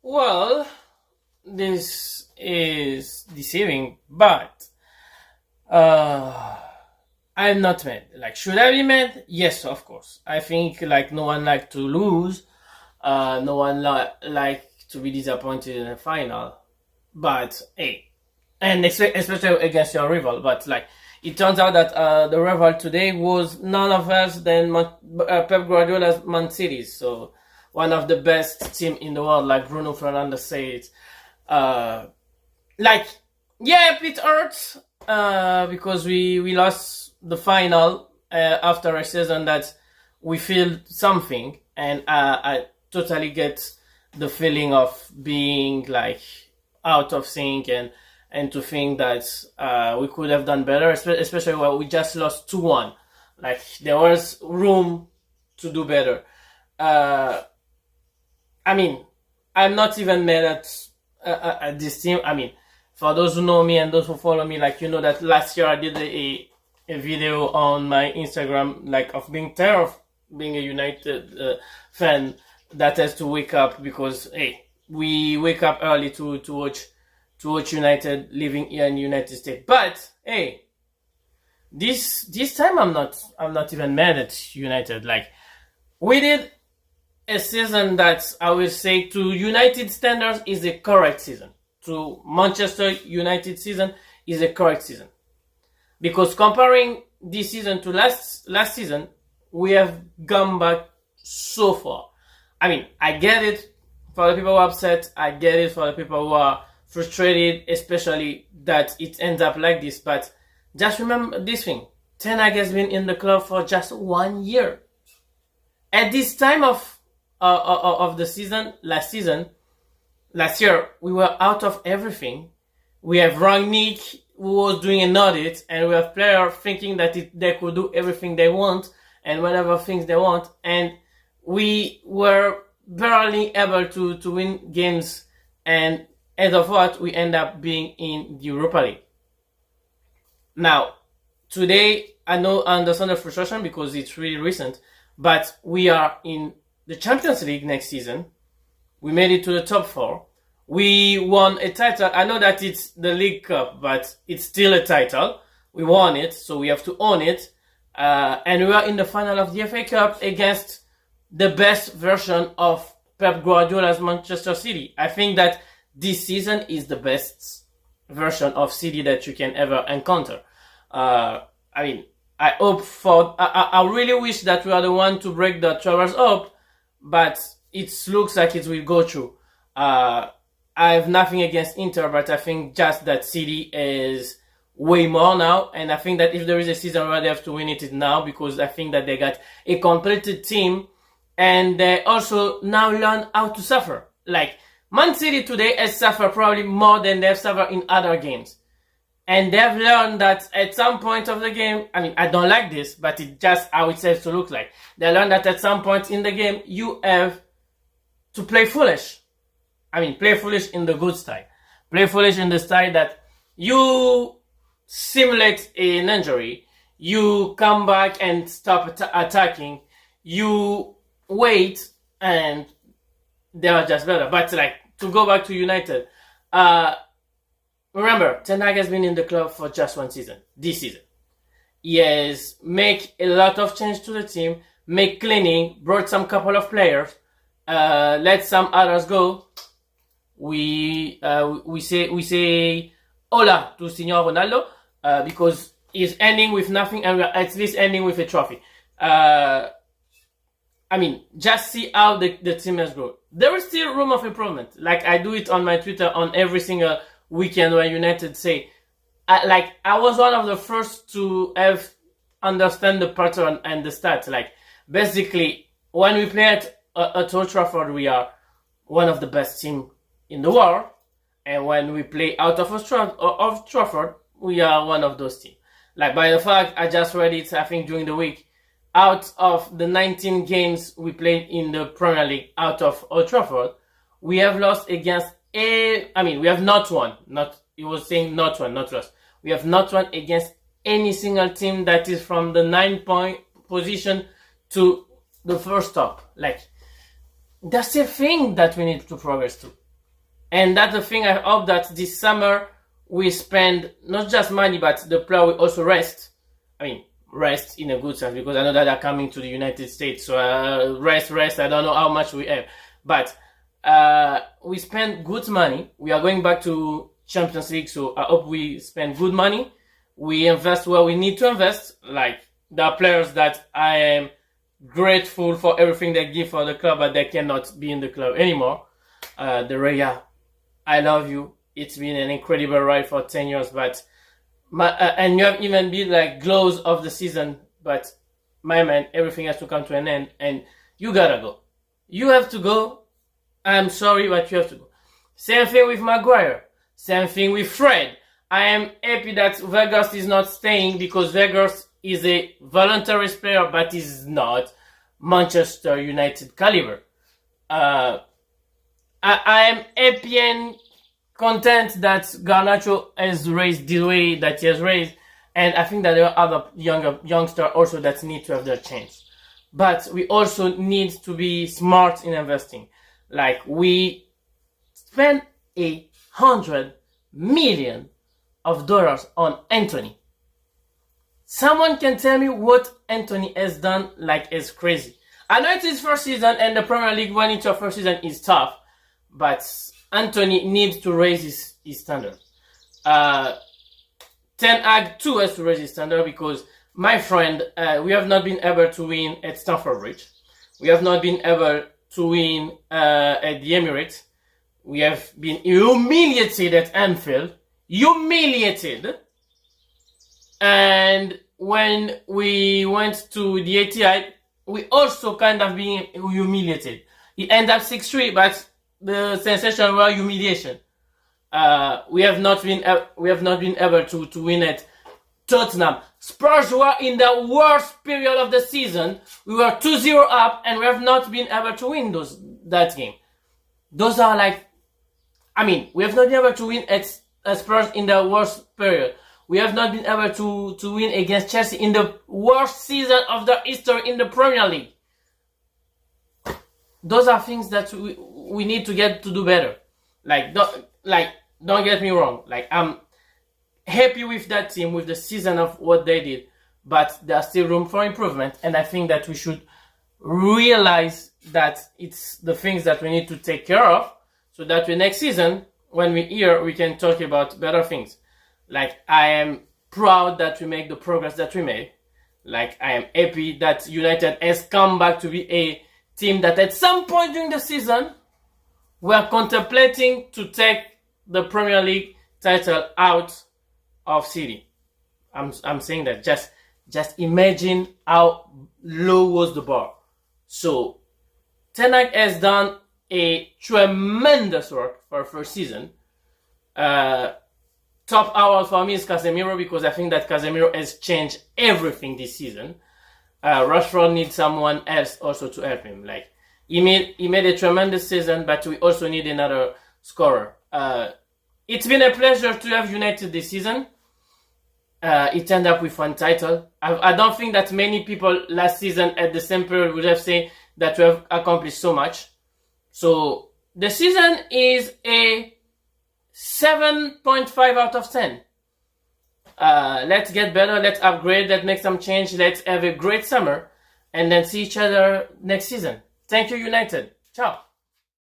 Well, this is deceiving, but uh, I'm not mad. Like, should I be mad? Yes, of course. I think like no one like to lose. No one like to be disappointed in the final. But hey, and especially against your rival. But like, it turns out that the rival today was none of us than Pep Guardiola's Man City. So one of the best team in the world, like Bruno Fernandes said. Uh, like, yeah, it hurts because we lost the final after a season that we feel something, and I totally get the feeling of being like out of sync and to think that we could have done better, especially when we just lost 2-1. Like, there was room to do better. Uh, I mean, I'm not even mad at this team. I mean, for those who know me and those who follow me, like, you know that last year I did a video on my Instagram, like, of being tired of being a United fan that has to wake up because, hey, we wake up early to watch United living here in United States. But hey, this time I'm not even mad at United. Like, we did a season that I will say to United standards is a correct season. To Manchester United season is a correct season. Because comparing this season to last season, we have gone back so far. I mean, I get it for the people who are upset. I get it for the people who are frustrated, especially that it ends up like this. But just remember this thing. Ten Hag has been in the club for just 1 year. At this time of the season, last year, we were out of everything. We have Rangnick who was doing an audit, and we have players thinking that they could do everything they want and whatever things they want, and we were barely able to win games, and as of what, we end up being in the Europa League. Now, today, I know I understand the frustration because it's really recent, but we are in the Champions League next season. We made it to the top 4. We won a title. I know that it's the League Cup, but it's still a title. We won it, so we have to own it. And we are in the final of the FA Cup against the best version of Pep Guardiola's Manchester City. I think that this season is the best version of City that you can ever encounter. I mean, I really wish that we are the one to break the Travers up, but it looks like it will go through. I have nothing against Inter, but I think just that City is way more now, and I think that if there is a season where they have to win it, it's now, because I think that they got a completed team, and they also now learn how to suffer. Like, Man City today has suffered probably more than they've suffered in other games. And they've learned that at some point of the game, I mean, I don't like this, but it's just how it has to look like. They learned that at some point in the game, you have to play foolish. I mean, play foolish in the good style. Play foolish in the style that you simulate an injury, you come back and stop attacking, you wait, and they are just better. But like, to go back to United, remember, Ten Hag has been in the club for just 1 season, this season. He has made a lot of change to the team, made cleaning, brought some couple of players, let some others go. We say hola to Senor Ronaldo because he's ending with nothing, and we're at least ending with a trophy. I mean, just see how the team has grown. There is still room of improvement. Like, I do it on my Twitter on every single weekend where United say, I was one of the first to have understand the pattern and the stats. Like, basically, when we play at Old Trafford, we are one of the best teams in the world, and when we play out of Trafford, we are one of those teams. Like, by the fact, I just read it, I think, during the week, out of the 19 games we played in the Premier League out of Old Trafford, we have lost against we have not won. He was saying not won, not lost. We have not won against any single team that is from the 9-point position to the first top. Like, that's a thing that we need to progress to. And that's the thing. I hope that this summer we spend not just money, but the player will also rest. I mean, rest in a good sense, because I know that they're coming to the United States. So rest. I don't know how much we have, but we spend good money. We are going back to Champions League, so I hope we spend good money. We invest where we need to invest. Like, there are players that I am grateful for everything they give for the club, but they cannot be in the club anymore. De Gea, I love you. It's been an incredible ride for 10 years, but and you have even been like glows of the season, but my man, everything has to come to an end, and you gotta go. You have to go. I'm sorry, but you have to go. Same thing with Maguire. Same thing with Fred. I am happy that Weghorst is not staying, because Weghorst is a voluntary player, but is not Manchester United caliber. I am happy and content that Garnacho has raised the way that he has raised, and I think that there are other youngsters also that need to have their chance. But we also need to be smart in investing. Like, we spent $100 million on Antony. Someone can tell me what Antony has done like is crazy. I know it's his first season, and the Premier League when it's your first season is tough, but Antony needs to raise his standard. Ten Hag too has to raise his standard, because, my friend, we have not been able to win at Stamford Bridge. We have not been able to win at the Emirates. We have been humiliated at Anfield. Humiliated. And when we went to the Etihad, we also kind of been humiliated. It ended up 6-3, but the sensation was humiliation. We have not been able to win at Tottenham. Spurs were in the worst period of the season. We were 2-0 up, and we have not been able to win that game. Those are like, I mean, we have not been able to win at Spurs in the worst period. We have not been able to win against Chelsea in the worst season of the history in the Premier League. Those are things that we need to get to do better. Don't get me wrong. Like, I'm happy with that team, with the season of what they did, but there's still room for improvement. And I think that we should realize that it's the things that we need to take care of, so that next season, when we're here, we can talk about better things. Like, I am proud that we make the progress that we made. Like, I am happy that United has come back to be a team that at some point during the season, we are contemplating to take the Premier League title out of City. I'm saying that just imagine how low was the bar. So Ten Hag has done a tremendous work for first season. Top hour for me is Casemiro, because I think that Casemiro has changed everything this season. Rashford needs someone else also to help him. Like, he made a tremendous season, but we also need another scorer. It's been a pleasure to have United this season. It ended up with one title. I don't think that many people last season at the same period would have said that we have accomplished so much. So the season is a 7.5 out of 10. Let's get better, let's upgrade, let's make some change, let's have a great summer, and then see each other next season. Thank you, United. Ciao.